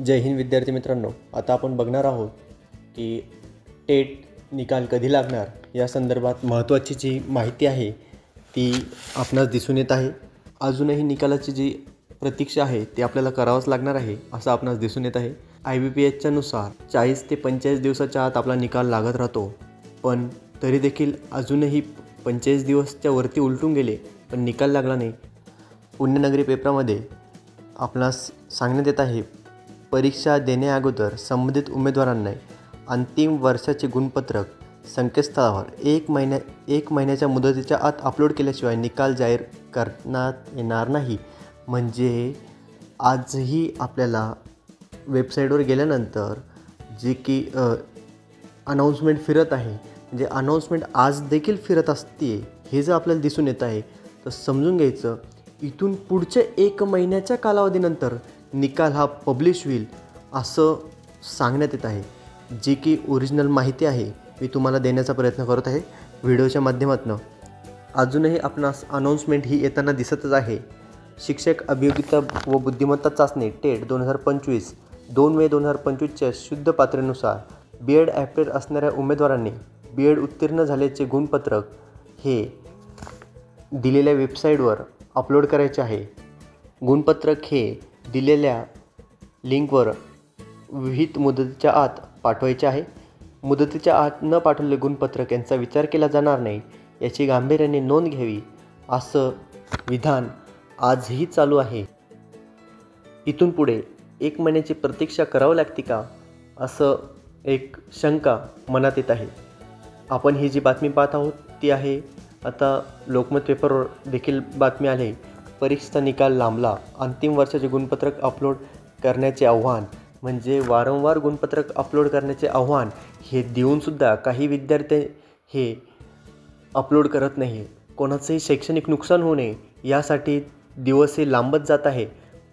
जय हिंद विद्यार्थी मित्रांनो, आता आपण बघणार आहोत की टेट निकाल कधी लागणार या संदर्भात महत्त्वाची जी माहिती आहे ती आपणास दिसून येत आहे। अजूनही निकालाची जी प्रतीक्षा आहे ती आपल्याला करावंच लागणार आहे असं आपणास दिसून येत आहे। IBPSच्या नुसार 40 ते 45 दिवसाच्या आत आपला निकाल लागत राहतो, पण तरी देखील अजूनही 45 दिवसच्या वरती उलटून गेले पण निकाल लागला नाही। पुण्यनगरी पेपरामध्ये आपणास सांगण्यात येत आहे, परीक्षा देण्याअगोदर संबंधित उमेदवारांना अंतिम वर्षाचे गुणपत्रक संकेतस्थळावर एक महिन्याच्या मुदतीच्या आत अपलोड केल्याशिवाय निकाल जाहीर करण्यात येणार नाही। म्हणजे आजही आपल्याला वेबसाईटवर गेल्यानंतर जी की अनाउन्समेंट फिरत आहे, म्हणजे अनाउन्समेंट आज देखील फिरत असते हे जर आपल्याला दिसून येत आहे तर समजून घ्यायचं इथून पुढच्या 1 महिन्याच्या कालावधीनंतर निकाल हा पब्लिश होईल असं सांगण्यात येत आहे। जी की ओरिजिनल माहिती आहे मी तुम्हाला देण्याचा प्रयत्न करत आहे व्हिडिओच्या माध्यमातून। अजूनही आपणास अनाउन्समेंट ही येताना दिसतच आहे। शिक्षक अभियोगिता व बुद्धिमत्ता चाचणी टेट 2025 2 मे 2025च्या शुद्ध पात्रतेनुसार BEd ॲप्टेड असणाऱ्या उमेदवारांनी BEd उत्तीर्ण झाल्याचे गुणपत्रक हे दिलेल्या वेबसाईटवर अपलोड करायचे आहे। गुणपत्रक हे दिलेल्या लिंकवर विहित मुदतीच्या आत पाठवायचे आहे। मुदतीच्या आत न पाठवलेले गुणपत्रक यांचा विचार केला जाणार नाही याची गांभीर्याने नोंद घ्यावी असं विधान आजही चालू आहे। इथून पुढे 1 महिन्याची प्रतीक्षा करावी लागते का असं एक शंका मनात येत आहे। आपण ही जी बातमी पाहत आहोत ती आहे, आता लोकमत पेपरवर देखील बातमी आली, परीक्षेचा निकाल लांबला, अंतिम वर्षाचे गुणपत्रक अपलोड करण्याचे आव्हान। म्हणजे वारंवार गुणपत्रक अपलोड करण्याचे आव्हान हे देऊनसुद्धा काही विद्यार्थी हे अपलोड करत नाही। कोणाचंही शैक्षणिक नुकसान होऊ नये यासाठी दिवस हे लांबत जात आहे,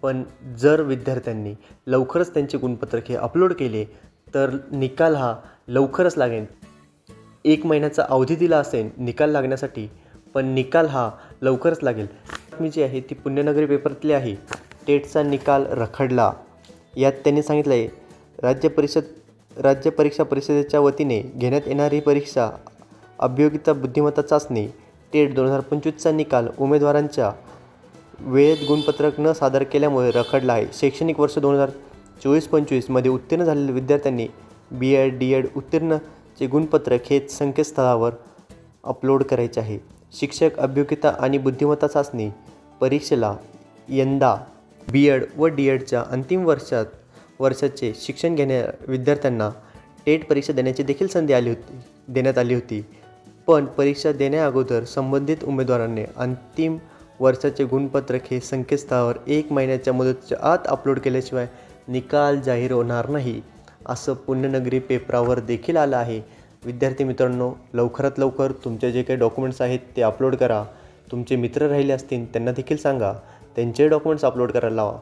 पण जर विद्यार्थ्यांनी लवकरच त्यांचे गुणपत्रक हे अपलोड केले तर निकाल हा लवकरच लागेल। 1 महिन्याचा अवधी दिला असेल निकाल लागण्यासाठी, पण निकाल हा लवकरच लागेल। बातमी जी आहे ती पुण्यनगरी पेपरातली आहे। टेटचा निकाल रखडला। यात त्यांनी सांगितलं आहे, राज्य परीक्षा परिषदेच्या वतीने घेण्यात येणारी परीक्षा अभियोगिता बुद्धिमत्ता चाचणी टेट 2025चा निकाल उमेदवारांच्या वेळेत गुणपत्रक न सादर केल्यामुळे रखडला आहे। शैक्षणिक वर्ष 2024-25 मध्ये उत्तीर्ण झालेल्या विद्यार्थ्यांनी BEd DED उत्तीर्णचे गुणपत्रक हे संकेतस्थळावर अपलोड करायचे आहे। शिक्षक अभियोगिता आणि बुद्धिमत्ता परीक्षेला यंदा BEd व DEDच्या अंतिम वर्षाचे शिक्षण घेणाऱ्या विद्यार्थ्यांना टेट परीक्षा देण्याची देखील संधी देण्यात आली होती, पण परीक्षा देण्याअगोदर संबंधित उमेदवारांनी अंतिम वर्षाचे गुणपत्रक हे संकेतस्थळावर 1 महिन्याच्या मुदतीच्या आत अपलोड केल्याशिवाय निकाल जाहीर होणार नाही असं पुण्यनगरी पेपरावर देखील आलं आहे। विद्यार्थी मित्रांनो, लवकरात लवकर तुमचे जे काही डॉक्युमेंट्स आहेत ते अपलोड करा। तुमचे मित्र राहिले असतील त्यांना देखील सांगा त्यांचे डॉक्युमेंट्स अपलोड करायला लावा।